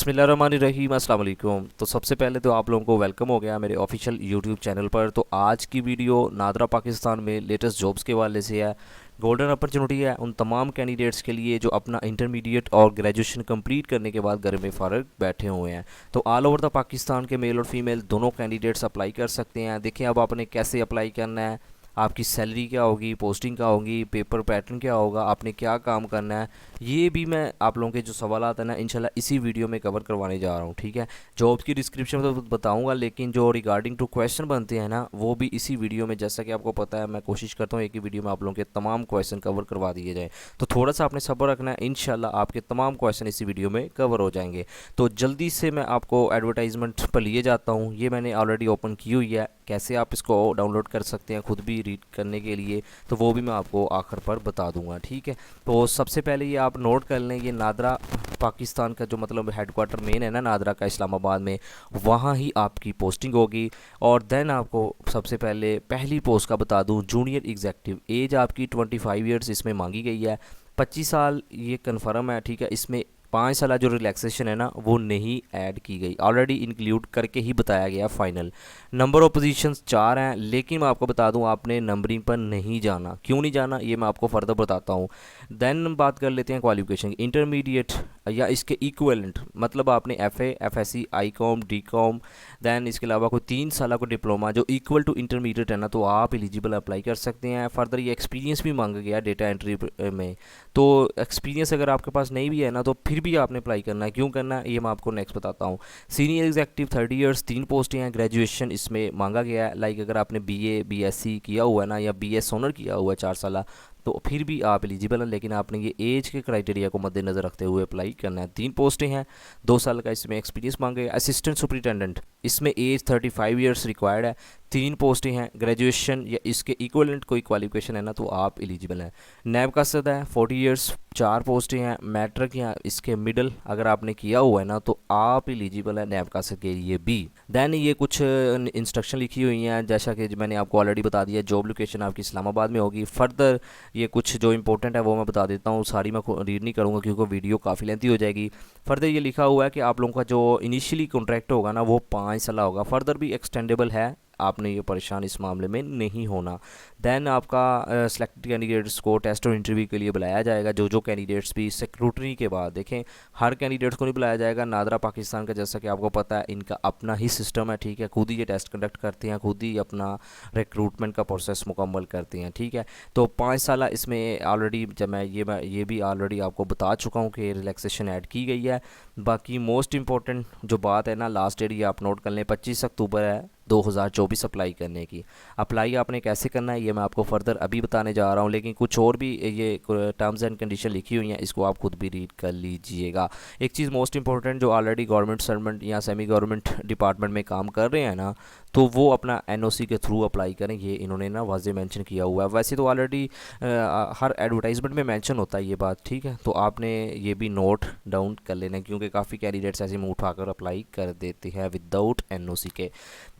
बिस्मिल्लाहिर्रहमानिर्रहीम अस्सलाम वालेकुम। तो सबसे पहले तो आप लोगों को वेलकम हो गया मेरे ऑफिशियल यूट्यूब चैनल पर। तो आज की वीडियो नादरा पाकिस्तान में लेटेस्ट जॉब्स के हवाले से है। गोल्डन अपॉर्चुनिटी है उन तमाम कैंडिडेट्स के लिए जो अपना इंटरमीडिएट और ग्रेजुएशन कंप्लीट करने के बाद घर में फ़ारग बैठे हुए हैं। तो ऑल ओवर द पाकिस्तान के मेल और फीमेल दोनों कैंडिडेट्स अप्लाई कर सकते हैं। देखिए अब आपने कैसे अप्लाई करना है, आपकी सैलरी क्या होगी, पोस्टिंग क्या होगी, पेपर पैटर्न क्या होगा, आपने क्या काम करना है, ये भी मैं आप लोगों के जो सवालात हैं ना इंशाल्लाह इसी वीडियो में कवर करवाने जा रहा हूँ। ठीक है, जॉब्स की डिस्क्रिप्शन तो बताऊँगा, लेकिन जो रिगार्डिंग टू क्वेश्चन बनते हैं ना वो भी इसी वीडियो में, जैसा कि आपको पता है मैं कोशिश करता हूँ एक ही वीडियो में आप लोगों के तमाम क्वेश्चन कवर करवा दिए जाएँ। तो थोड़ा सा आपने सब्र रखना है, इंशाल्लाह आपके तमाम क्वेश्चन इसी वीडियो में कवर हो जाएंगे। तो जल्दी से मैं आपको एडवर्टाइजमेंट पर लिए जाता हूँ। ये मैंने ऑलरेडी ओपन की हुई है, कैसे आप इसको डाउनलोड कर सकते हैं खुद भी रीड करने के लिए, तो वो भी मैं आपको आखिर पर बता दूंगा। ठीक है, तो सबसे पहले ये आप नोट कर लें, ये नादरा पाकिस्तान का जो मतलब हेडक्वार्टर मेन है ना नादरा का इस्लामाबाद में, वहाँ ही आपकी पोस्टिंग होगी। और देन आपको सबसे पहले पहली पोस्ट का बता दूं, जूनियर एग्जेक्टिव। एज आपकी 25 ईयर्स इसमें मांगी गई है, 25 साल ये कन्फर्म है। ठीक है, इसमें 5 साल जो रिलैक्सेशन है ना वो नहीं ऐड की गई, ऑलरेडी इंक्लूड करके ही बताया गया फाइनल। नंबर ऑफ पोजीशंस 4 हैं, लेकिन मैं आपको बता दूं आपने नंबरिंग पर नहीं जाना। क्यों नहीं जाना ये मैं आपको फर्दर बताता हूं। देन बात कर लेते हैं क्वालिफिकेशन की। इंटरमीडिएट या इसके इक्विवेलेंट, मतलब आपने FA, FSc, ICom, DCom, then इसके अलावा कोई 3 साल का डिप्लोमा जो इक्वल टू इंटरमीडिएट है ना, तो आप एलिजिबल अप्लाई कर सकते हैं। फर्दर ये एक्सपीरियंस भी मांगा गया डेटा एंट्री में, तो एक्सपीरियंस अगर आपके पास नहीं भी है ना तो फिर भी आपने अप्लाई करना है। क्यों करना है ये मैं आपको नेक्स्ट बताता हूँ। सीनियर एग्जेक्टिव 30 ईयर्स, 3 पोस्टें हैं। ग्रेजुएशन इसमें मांगा गया है, लाइक अगर आपने बीए, बीएससी किया हुआ है ना, या बीएस ऑनर किया हुआ है 4 साल, तो फिर भी आप एलिजिबल हैं। लेकिन आपने ये एज के क्राइटेरिया को मद्देनज़र रखते हुए अप्लाई करना है। 3 पोस्टें हैं, 2 साल का इसमें एक्सपीरियंस मांगे। असिस्टेंट सुपरिटेंडेंट, इसमें एज 35 ईयर्स रिक्वायर्ड है, 3 पोस्टें हैं। ग्रेजुएशन या इसके इक्वलेंट कोई क्वालिफिकेशन है ना तो आप एलिजिबल हैं। नैब का सदा है 40 ईयर्स, 4 पोस्टें हैं। मैट्रिक या इसके मिडल अगर आपने किया हुआ है ना तो आप एलिजिबल है नैब का के लिए भी। दैन ये कुछ इंस्ट्रक्शन लिखी हुई हैं, जैसा कि मैंने आपको ऑलरेडी बता दिया। जॉब लोकेशन आपकी इस्लामाबाद में होगी। फर्दर ये कुछ जो इंपॉर्टेंट है वो मैं बता देता हूँ, सारी मैं रीड नहीं करूँगा क्योंकि वीडियो काफ़ी लेंथी हो जाएगी। फर्दर ये लिखा हुआ है कि आप लोगों का जो इनिशियली कॉन्ट्रैक्ट होगा ना वो 5 साल होगा, फर्दर भी एक्सटेंडेबल है, आपने ये परेशान इस मामले में नहीं होना। देन आपका सेलेक्टेड कैंडिडेट्स को टेस्ट और इंटरव्यू के लिए बुलाया जाएगा। जो जो कैंडिडेट्स भी स्क्रूटनी के बाद, देखें हर कैंडिडेट्स को नहीं बुलाया जाएगा। नादरा पाकिस्तान का जैसा कि आपको पता है इनका अपना ही सिस्टम है। ठीक है, खुद ही ये टेस्ट कंडक्ट करते हैं, खुद ही अपना रिक्रूटमेंट का प्रोसेस मुकम्मल करते हैं। ठीक है, तो 5 साल इसमें ऑलरेडी जब मैं ये भी ऑलरेडी आपको बता चुका हूँ कि रिलैक्सेशन ऐड की गई है। बाकी मोस्ट इंपॉर्टेंट जो बात है ना, लास्ट डेट ये आप नोट कर लें, 25 अक्टूबर है 2024 अप्लाई करने की। अप्लाई आपने कैसे करना है ये मैं आपको फर्दर अभी बताने जा रहा हूँ, लेकिन कुछ और भी ये टर्म्स एंड कंडीशन लिखी हुई हैं, इसको आप खुद भी रीड कर लीजिएगा। एक चीज़ मोस्ट इंपॉर्टेंट, जो ऑलरेडी गवर्नमेंट सर्वेंट या सेमी गवर्नमेंट डिपार्टमेंट में काम कर रहे हैं ना, तो वो अपना एनओसी के थ्रू अप्लाई करें, ये इन्होंने ना वाज़े मेंशन किया हुआ है। वैसे तो ऑलरेडी हर एडवर्टाइजमेंट में मेंशन होता है ये बात। ठीक है, तो आपने ये भी नोट डाउन कर लेना, क्योंकि काफ़ी कैंडिडेट्स ऐसे मुँह उठाकर अप्लाई कर देते हैं विदाउट एनओसी के।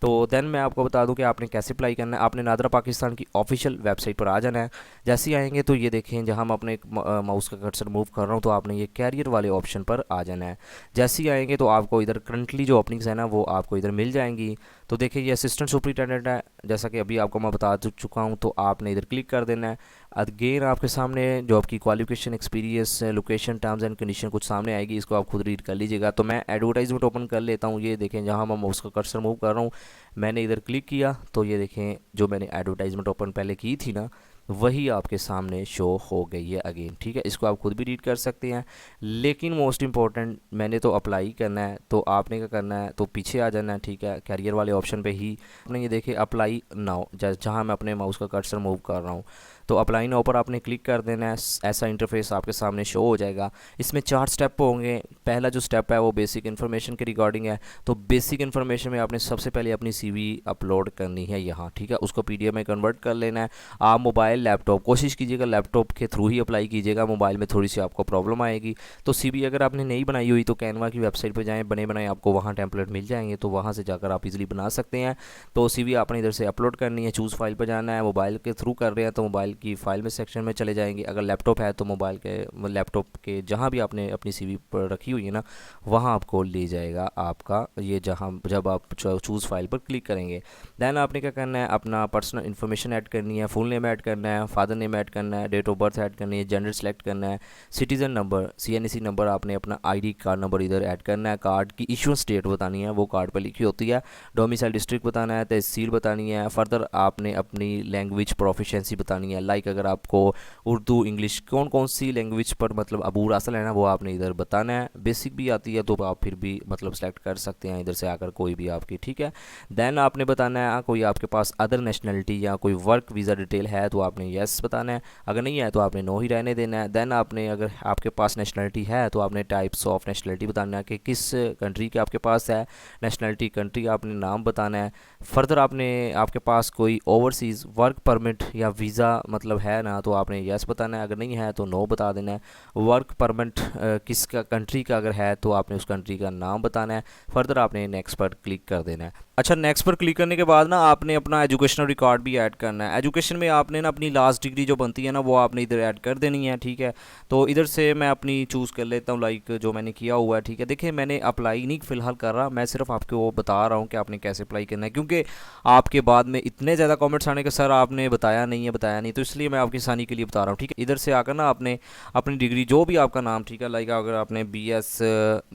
तो देन मैं आपको बता दूं कि आपने कैसे अप्लाई करना है। आपने नादरा पाकिस्तान की ऑफिशियल वेबसाइट पर आ जाना है। जैसे ही आएंगे तो ये देखें, जहां मैं अपने माउस का कर्सर मूव कर रहा हूं, तो आपने ये कैरियर वाले ऑप्शन पर आ जाना है। जैसे ही आएंगे तो आपको इधर करंटली जो ओपनिंग्स है ना वो आपको इधर मिल जाएंगी। तो देखिए ये असिस्टेंट सुपरिटेंडेंट है, जैसा कि अभी आपको मैं बता चुका हूँ, तो आपने इधर क्लिक कर देना है। अगेन आपके सामने जो आपकी qualification, experience, location, terms and condition कुछ सामने आएगी, इसको आप खुद रीड कर लीजिएगा। तो मैं एडवर्टाइजमेंट ओपन कर लेता हूँ। ये देखें जहाँ मैं उसका कर्सर मूव कर रहा हूँ, मैंने इधर क्लिक किया तो ये देखें जो मैंने एडवर्टाइजमेंट ओपन पहले की थी ना वही आपके सामने शो हो गई है अगेन। ठीक है, इसको आप खुद भी रीड कर सकते हैं। लेकिन मोस्ट इंपॉर्टेंट, मैंने तो अप्लाई करना है, तो आपने क्या करना है, तो पीछे आ जाना है। ठीक है, कैरियर वाले ऑप्शन पे ही आपने ये देखे अप्लाई नाउ, जहाँ मैं अपने माउस का कर्सर मूव कर रहा हूँ, तो अप्लाई नाउ पर आपने क्लिक कर देना है। ऐसा इंटरफेस आपके सामने शो हो जाएगा। इसमें 4 स्टेप होंगे। पहला जो स्टेप है वो बेसिक इन्फॉर्मेशन के रिगार्डिंग है। तो बेसिक इन्फॉर्मेशन में आपने सबसे पहले अपनी सीवी अपलोड करनी है यहाँ। ठीक है, उसको पीडीएफ में कन्वर्ट कर लेना है। आप मोबाइल, लैपटॉप, कोशिश कीजिएगा लैपटॉप के थ्रू ही अप्लाई कीजिएगा, मोबाइल में थोड़ी सी आपको प्रॉब्लम आएगी। तो सीवी अगर आपने नहीं बनाई हुई तो कैनवा की वेबसाइट पर जाएँ, बने बनाए आपको वहाँ टेम्पलेट मिल जाएंगे, तो वहाँ से जाकर आप इजीली बना सकते हैं। तो सीवी आपने इधर से अपलोड करनी है। चूज़ फाइल पर जाना है। मोबाइल के थ्रू कर रहे हैं तो मोबाइल मोबाइल की फाइल में सेक्शन में चले जाएंगे। अगर लैपटॉप है तो मोबाइल के लैपटॉप के जहाँ भी आपने अपनी सीवी पर रखी हुई है ना, वहाँ आपको ले जाएगा आपका ये, जहाँ जब आप चूज़ फाइल पर क्लिक करेंगे। दैन आपने क्या करना है, अपना पर्सनल इन्फॉर्मेशन ऐड करनी है, फुल नेम ऐड करना है, फादर नेम ऐड करना है, डेट ऑफ बर्थ ऐड करनी है, जेंडर सेलेक्ट करना है, सिटीज़न नंबर CNC नंबर, आपने अपना ID कार्ड नंबर इधर ऐड करना है, कार्ड की इशूएंस डेट बतानी है, वो कार्ड पर लिखी होती है, डोमिसाइल डिस्ट्रिक्ट बताना है, तहसील बतानी है, फर्दर आपने अपनी लैंग्वेज प्रोफिशेंसी बतानी है। लाइक अगर आपको उर्दू इंग्लिश कौन कौन सी लैंग्वेज पर मतलब अबूर हासिल है ना, वो आपने इधर बताना है। बेसिक भी आती है तो आप फिर भी मतलब सेलेक्ट कर सकते हैं इधर से आकर कोई भी आपकी, ठीक है। दैन आपने बताना है कोई आपके पास अदर नेशनलिटी या कोई वर्क वीज़ा डिटेल है तो आपने येस बताना है, अगर नहीं है तो आपने नो ही रहने देना है। दैन आपने अगर आपके पास नेशनलिटी है तो आपने टाइप्स ऑफ नेशनलिटी बताना है कि किस कंट्री के आपके पास है नेशनलिटी, कंट्री आपने नाम बताना है। फर्दर आपने आपके पास कोई ओवरसीज़ वर्क परमिट या वीज़ा मतलब है ना तो आपने येस बताना है, अगर नहीं है तो नो बता देना है। वर्क परमिट किसका कंट्री का अगर है तो आपने उस कंट्री का नाम बताना है। फर्दर आपने नेक्स्ट पर क्लिक कर देना है। अच्छा, नेक्स्ट पर क्लिक करने के बाद ना आपने अपना एजुकेशनल रिकॉर्ड भी ऐड करना है। एजुकेशन में आपने ना अपनी लास्ट डिग्री जो बनती है ना वो आपने इधर ऐड कर देनी है, ठीक है। तो इधर से मैं अपनी चूज़ कर लेता हूँ, लाइक जो मैंने किया हुआ है, ठीक है। देखिए मैंने अप्लाई नहीं फ़िलहाल कर रहा, मैं सिर्फ आपको वो बता रहा हूँ कि आपने कैसे अप्लाई करना है, क्योंकि आपके बाद में इतने ज़्यादा कमेंट्स आने के सर आपने बताया नहीं है बताया नहीं, तो इसलिए मैं आपकी आसानी के लिए बता रहा हूँ, ठीक है। इधर से आकर ना आपने अपनी डिग्री जो भी आपका नाम, ठीक है, लाइक अगर आपने BS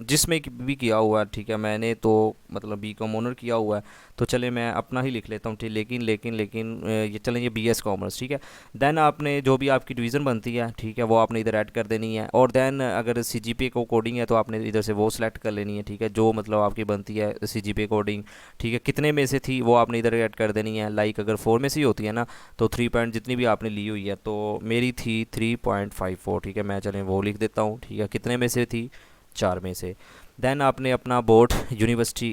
जिसमें भी किया हुआ है, ठीक है, मैंने तो मतलब BCom ऑनर किया हुआ है तो चले मैं अपना ही लिख लेता हूँ, ठीक। लेकिन ये चलें ये BS कॉमर्स, ठीक है। दैन आपने जो भी आपकी डिवीज़न बनती है, ठीक है, वो आपने इधर ऐड कर देनी है। और दैन अगर CGPA को कोडिंग है तो आपने इधर से वो सिलेक्ट कर लेनी है, ठीक है, जो मतलब आपकी बनती है CGPA कोडिंग, ठीक है, कितने में से थी वो आपने इधर ऐड कर देनी है। लाइक अगर 4 में से ही होती है ना तो 3 पॉइंट जितनी भी आपने ली हुई है, तो मेरी थी 3.54, ठीक है, मैं चलें वो लिख देता हूँ, ठीक है, कितने में से थी 4 में से। दैन आपने अपना बोर्ड यूनिवर्सिटी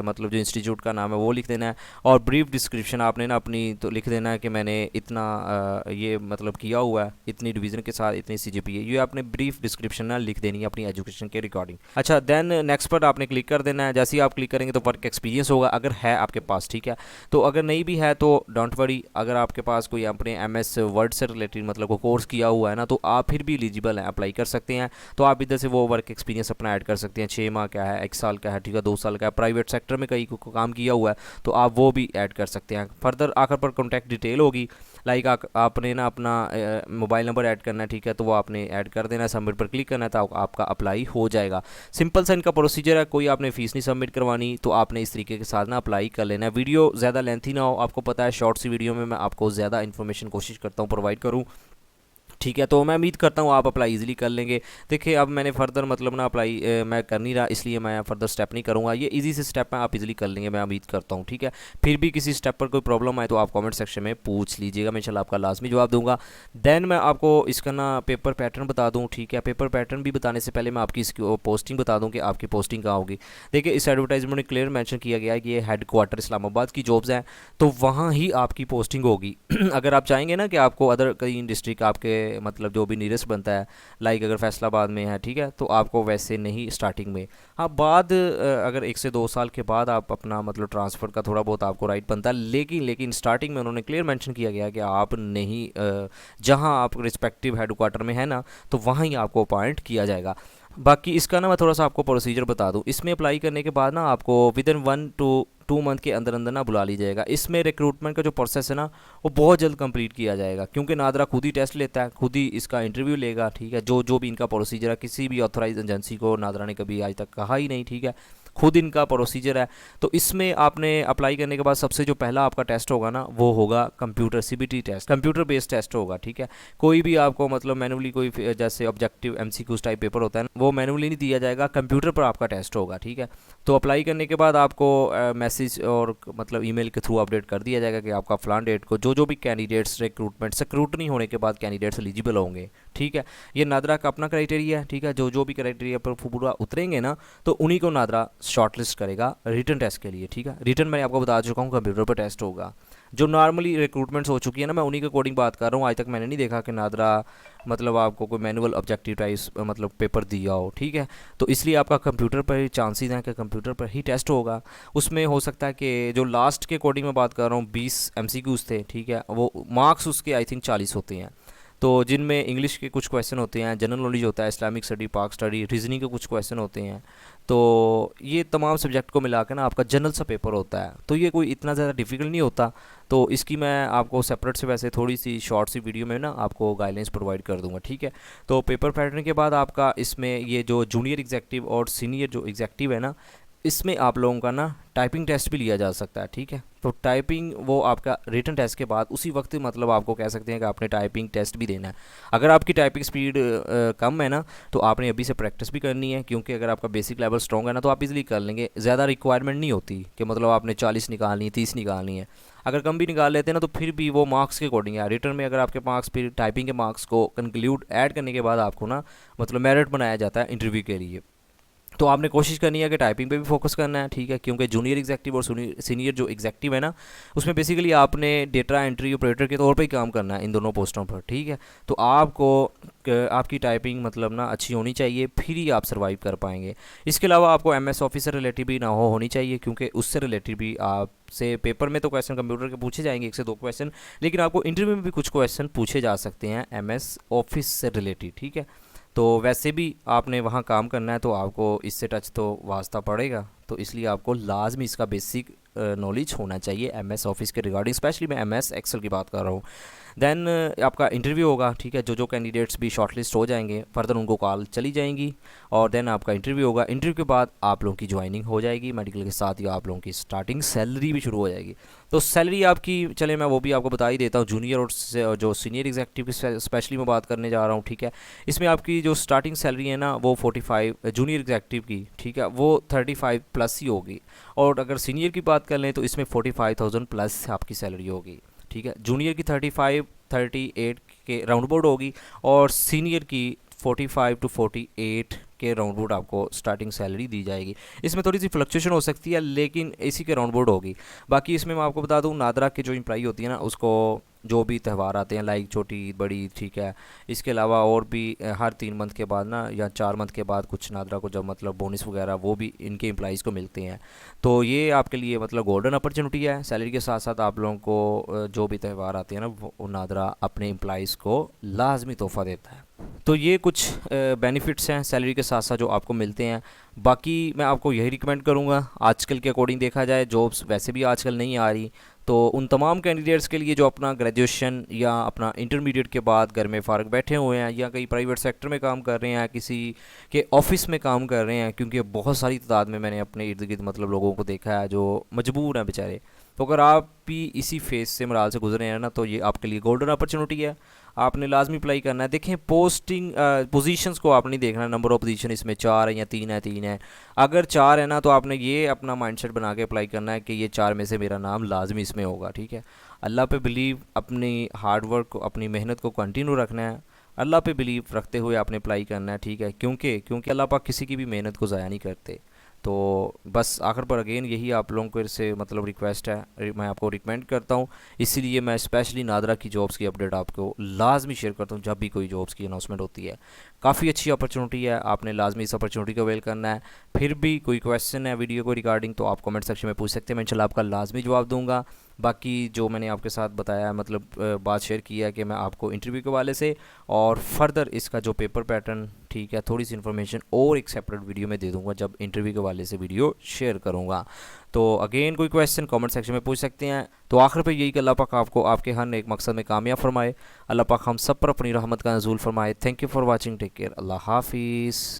मतलब जो इंस्टीट्यूट का नाम है वो लिख देना है। और ब्रीफ डिस्क्रिप्शन आपने ना अपनी तो लिख देना है कि मैंने इतना ये मतलब किया हुआ है, इतनी डिवीज़न के साथ इतनी CGPA, ये आपने ब्रीफ डिस्क्रिप्शन ना लिख देनी है अपनी एजुकेशन के रिकॉर्डिंग। अच्छा, दैन नेक्स्ट पर आपने क्लिक कर देना है। जैसे ही आप क्लिक करेंगे तो वर्क एक्सपीरियंस होगा अगर है आपके पास, ठीक है। तो अगर नहीं भी है तो डोंट वरी, अगर आपके पास कोई अपने MS वर्ड से रिलेटेड मतलब को कोर्स किया हुआ है ना तो आप फिर भी एलिजिबल हैं, अप्लाई कर सकते हैं। तो आप इधर से वो वर्क एक्सपीरियंस अपना ऐड कर सकते हैं, 6 माह का है, 1 साल का है, ठीक है, 2 साल का है, प्राइवेट सेक्टर में कहीं को काम किया हुआ है तो आप वो भी ऐड कर सकते हैं। फर्दर आखिर पर कॉन्टैक्ट डिटेल होगी, लाइक आपने ना अपना मोबाइल नंबर ऐड करना है, ठीक है, तो वो आपने ऐड कर देना है, सबमिट पर क्लिक करना है तो आपका अप्लाई हो जाएगा। सिंपल सा इनका प्रोसीजर है, कोई आपने फ़ीस नहीं सबमिट करवानी, तो आपने इस तरीके के साथ ना अप्लाई कर लेना है। वीडियो ज़्यादा लेंथी ना हो, आपको पता है शॉर्ट सी वीडियो में मैं आपको ज़्यादा इन्फॉर्मेशन कोशिश करता हूँ प्रोवाइड करूँ, ठीक है। तो मैं उम्मीद करता हूँ आप अप्लाई इजीली कर लेंगे। देखिए अब मैंने फ़र्दर मतलब ना अप्लाई मैं कर नहीं रहा, इसलिए मैं फ़र्दर स्टेप नहीं करूँगा, ये इजी से स्टेप है, आप इजीली कर लेंगे, मैं उम्मीद करता हूँ, ठीक है। फिर भी किसी स्टेप पर कोई प्रॉब्लम आए तो आप कमेंट सेक्शन में पूछ लीजिएगा, मैं इंशाल्लाह आपका लाजमी जवाब दूंगा। दैन मैं आपको इसका ना पेपर पैटर्न बता दूँ, ठीक है। पेपर पैटर्न भी बताने से पहले मैं आपकी इसकी पोस्टिंग बता दूँ कि आपकी पोस्टिंग कहाँ होगी। देखिए इस एडवर्टाइजमेंट में क्लियर मैंशन किया गया है कि ये हेड क्वार्टर इस्लामाबाद की जॉब्स हैं, तो वहाँ ही आपकी पोस्टिंग होगी। अगर आप चाहेंगे ना कि आपको अदर कई डिस्ट्रिक्ट आपके मतलब जो भी नीयरेस्ट बनता है, लाइक अगर फैसलाबाद में है, ठीक है, तो आपको वैसे नहीं स्टार्टिंग में, हाँ बाद अगर 1 से 2 साल के बाद आप अपना मतलब ट्रांसफ़र का थोड़ा बहुत आपको राइट बनता है, लेकिन स्टार्टिंग में उन्होंने क्लियर मेंशन किया गया कि आप नहीं जहाँ आप रिस्पेक्टिव हेड क्वार्टर में है ना तो वहाँ ही आपको अपॉइंट किया जाएगा। बाकी इसका ना मैं थोड़ा सा आपको प्रोसीजर बता दूं, इसमें अप्लाई करने के बाद ना आपको विद इन 1 to 2 मंथ के अंदर अंदर ना बुला ली जाएगा। इसमें रिक्रूटमेंट का जो प्रोसेस है ना वो बहुत जल्द कंप्लीट किया जाएगा, क्योंकि नादरा खुद ही टेस्ट लेता है, खुद ही इसका इंटरव्यू लेगा, ठीक है। जो भी इनका प्रोसीजर है, किसी भी ऑथराइज एजेंसी को नादरा ने कभी आज तक कहा ही नहीं, ठीक है, खुद इनका प्रोसीजर है। तो इसमें आपने अप्लाई करने के बाद सबसे जो पहला आपका टेस्ट होगा ना वो होगा computer CBT test, computer based test होगा, ठीक है। कोई भी आपको मतलब मैनुअली कोई जैसे ऑब्जेक्टिव MCQs टाइप पेपर होता है वो मैनुअली नहीं दिया जाएगा, कंप्यूटर पर आपका टेस्ट होगा, ठीक है। तो अप्लाई करने के बाद आपको मैसेज और मतलब ईमेल के थ्रू अपडेट कर दिया जाएगा कि आपका फलान डेट को जो भी कैंडिडेट्स रिक्रूटमेंट स्क्रूटनी होने के बाद कैंडिडेट्स एलिजिबल होंगे, ठीक है। ये नादरा का अपना क्राइटेरिया है, ठीक है। जो भी क्राइटेरिया पर पूरा उतरेंगे ना तो उन्हीं को नादरा शॉर्टलिस्ट करेगा रिटन टेस्ट के लिए, ठीक है। रिटन मैंने आपको बता चुका हूँ कंप्यूटर पर टेस्ट होगा। जो नॉर्मली रिक्रूटमेंट्स हो चुकी है ना, मैं उन्हीं के अकॉर्डिंग बात कर रहा हूँ। आज तक मैंने नहीं देखा कि नादरा मतलब आपको कोई मैनुअल ऑब्जेक्टिव टाइप्स मतलब पेपर दिया हो, ठीक है। तो इसलिए आपका कंप्यूटर पर ही चांसेस हैं कि कंप्यूटर पर ही टेस्ट होगा। उसमें हो सकता है कि जो लास्ट के अकॉर्डिंग मैं बात कर रहा हूँ 20 MCQs थे, ठीक है। वो मार्क्स उसके आई थिंक 40 होते हैं। तो जिनमें इंग्लिश के कुछ क्वेश्चन होते हैं, जनरल नॉलेज होता है, इस्लामिक स्टडी, पाक स्टडी, रीजनिंग के कुछ क्वेश्चन होते हैं। तो ये तमाम सब्जेक्ट को मिला के ना आपका जनरल सा पेपर होता है। तो ये कोई इतना ज़्यादा डिफ़िकल्ट नहीं होता। तो इसकी मैं आपको सेपरेट से वैसे थोड़ी सी शॉर्ट सी वीडियो में ना आपको गाइडलाइंस प्रोवाइड कर दूंगा, ठीक है। तो पेपर पैटर्न के बाद आपका इसमें ये जो जूनियर एग्जेक्टिव और सीनियर जो एग्जेक्टिव है ना, इसमें आप लोगों का ना टाइपिंग टेस्ट भी लिया जा सकता है, ठीक है। तो टाइपिंग वो आपका रिटन टेस्ट के बाद उसी वक्त मतलब आपको कह सकते हैं कि आपने टाइपिंग टेस्ट भी देना है। अगर आपकी टाइपिंग स्पीड कम है ना, तो आपने अभी से प्रैक्टिस भी करनी है, क्योंकि अगर आपका बेसिक लेवल स्ट्रॉन्ग है ना तो आप इजीली कर लेंगे। ज़्यादा रिक्वायरमेंट नहीं होती कि मतलब आपने 40 निकालनी है, 30 निकालनी है। अगर कम भी निकाल लेते हैं ना तो फिर भी वो मार्क्स के अकॉर्डिंग है। रिटर्न में अगर आपके मार्क्स फिर टाइपिंग के मार्क्स को कंक्लूड ऐड करने के बाद आपको ना मतलब मेरिट बनाया जाता है इंटरव्यू के लिए। तो आपने कोशिश करनी है कि टाइपिंग पे भी फोकस करना है, ठीक है। क्योंकि जूनियर एग्जेक्टिव और सीनियर जो एग्जेक्टिव है ना, उसमें बेसिकली आपने डेटा एंट्री ऑपरेटर के तौर पे ही काम करना है इन दोनों पोस्टों पर, ठीक है। तो आपको आपकी टाइपिंग मतलब ना अच्छी होनी चाहिए, फिर ही आप सर्वाइव कर पाएंगे। इसके अलावा आपको MS ऑफिस से रिलेटेड भी ना होनी चाहिए, क्योंकि उससे रिलेटेड भी आपसे पेपर में तो क्वेश्चन कंप्यूटर के पूछे जाएंगे 1 से 2 क्वेश्चन, लेकिन आपको इंटरव्यू में भी कुछ क्वेश्चन पूछे जा सकते हैं MS ऑफिस से रिलेटेड, ठीक है। तो वैसे भी आपने वहाँ काम करना है तो आपको इससे टच तो वास्ता पड़ेगा। तो इसलिए आपको लाजमी इसका बेसिक नॉलेज होना चाहिए MS ऑफिस के रिगार्डिंग। स्पेशली मैं MS एक्सेल की बात कर रहा हूँ। देन आपका इंटरव्यू होगा, ठीक है। जो कैंडिडेट्स भी शॉर्टलिस्ट हो जाएंगे फर्दर उनको कॉल चली जाएंगी, और देन आपका इंटरव्यू होगा। इंटरव्यू के बाद आप लोगों की ज्वाइनिंग हो जाएगी मेडिकल के साथ, या आप लोगों की स्टार्टिंग सैलरी भी शुरू हो जाएगी। तो सैलरी आपकी चले मैं वो भी आपको बता ही देता हूँ। जूनियर और जो सीनियर एग्जेक्टिव की स्पेशली मैं बात करने जा रहा हूँ, ठीक है। इसमें आपकी जो स्टार्टिंग सैलरी है ना वो 45, जूनियर एग्जेक्टिव की, ठीक है, वो 35 प्लस ही होगी। और अगर सीनियर की बात कर लें तो इसमें 45,000 प्लस आपकी सैलरी होगी, ठीक है। जूनियर की 35 38 के राउंड अबाउट होगी, और सीनियर की 45 to 48 के राउंड अबाउट आपको स्टार्टिंग सैलरी दी जाएगी। इसमें थोड़ी सी फ्लक्चुएशन हो सकती है, लेकिन इसी के राउंड अबाउट होगी। बाकी इसमें मैं आपको बता दूं, नादरा की जो एम्प्लॉई होती है ना, उसको जो भी त्यौहार आते हैं लाइक छोटी बड़ी, ठीक है, इसके अलावा और भी हर 3 मंथ के बाद ना या 4 मंथ के बाद कुछ नादरा को जब मतलब बोनस वगैरह वो भी इनके एम्प्लॉइज़ को मिलते हैं। तो ये आपके लिए मतलब गोल्डन अपॉर्चुनिटी है। सैलरी के साथ साथ आप लोगों को जो भी त्यौहार आते हैं ना, वो नादरा अपने एम्प्लॉइज़ को लाजमी तोहफ़ा देता है। तो ये कुछ बेनिफिट्स हैं सैलरी के साथ साथ जो आपको मिलते हैं। बाकी मैं आपको यही रिकमेंड करूँगा, आजकल के अकॉर्डिंग देखा जाए जॉब्स वैसे भी आजकल नहीं आ रही, तो उन तमाम कैंडिडेट्स के लिए जो अपना ग्रेजुएशन या अपना इंटरमीडिएट के बाद घर में फ़ारग बैठे हुए हैं, या कहीं प्राइवेट सेक्टर में काम कर रहे हैं, किसी के ऑफिस में काम कर रहे हैं, क्योंकि बहुत सारी तादाद में मैंने अपने इर्द गिर्द मतलब लोगों को देखा है जो मजबूर हैं बेचारे। तो अगर आप भी इसी फेज़ से मराल से गुजरे हैं ना, तो ये आपके लिए गोल्डन अपॉर्चुनिटी है। आपने लाजमी अप्लाई करना है। देखें पोस्टिंग पोजीशंस को आपने देखना है, नंबर ऑफ पोजीशन इसमें 4 है या 3 है। अगर 4 है ना तो आपने ये अपना माइंडसेट बना के अप्लाई करना है कि ये 4 में से मेरा नाम लाजमी इसमें होगा, ठीक है। अल्लाह पे बिलीव, अपनी हार्डवर्क को, अपनी मेहनत को कंटिन्यू रखना है। अल्लाह पे बिलीव रखते हुए आपने अप्लाई करना है, ठीक है। क्योंकि अल्लाह पाक किसी की भी मेहनत को ज़ाया नहीं करते। तो बस आखिर पर अगेन यही आप लोगों को से मतलब रिक्वेस्ट है, मैं आपको रिकमेंड करता हूँ। इसीलिए मैं स्पेशली नादरा की जॉब्स की अपडेट आपको लाजमी शेयर करता हूँ जब भी कोई जॉब्स की अनाउंसमेंट होती है। काफ़ी अच्छी अपॉर्चुनिटी है, आपने लाजमी इस अपॉर्चुनिटी को अवेल करना है। फिर भी कोई क्वेश्चन है वीडियो को रिगार्डिंग तो आप कमेंट सेक्शन में पूछ सकते हैं, मैं इंशाल्लाह आपका लाजमी जवाब दूंगा। बाकी जो मैंने आपके साथ बताया है मतलब बात शेयर की है कि मैं आपको इंटरव्यू के वाले से और फर्दर इसका जो पेपर पैटर्न, ठीक है, थोड़ी सी इन्फॉर्मेशन और एक सेपरेट वीडियो में दे दूंगा जब इंटरव्यू के वाले से वीडियो शेयर करूंगा। तो अगेन कोई क्वेश्चन कमेंट सेक्शन में पूछ सकते हैं। तो आखिर पे यही कि अल्लाह पाक आपको आपके हर एक मकसद में कामयाब फरमाए। अल्लाह पाक हम सब पर अपनी रहमत का नज़ूल फरमाए। Thank you for watching, take care, अल्लाह हाफिज़।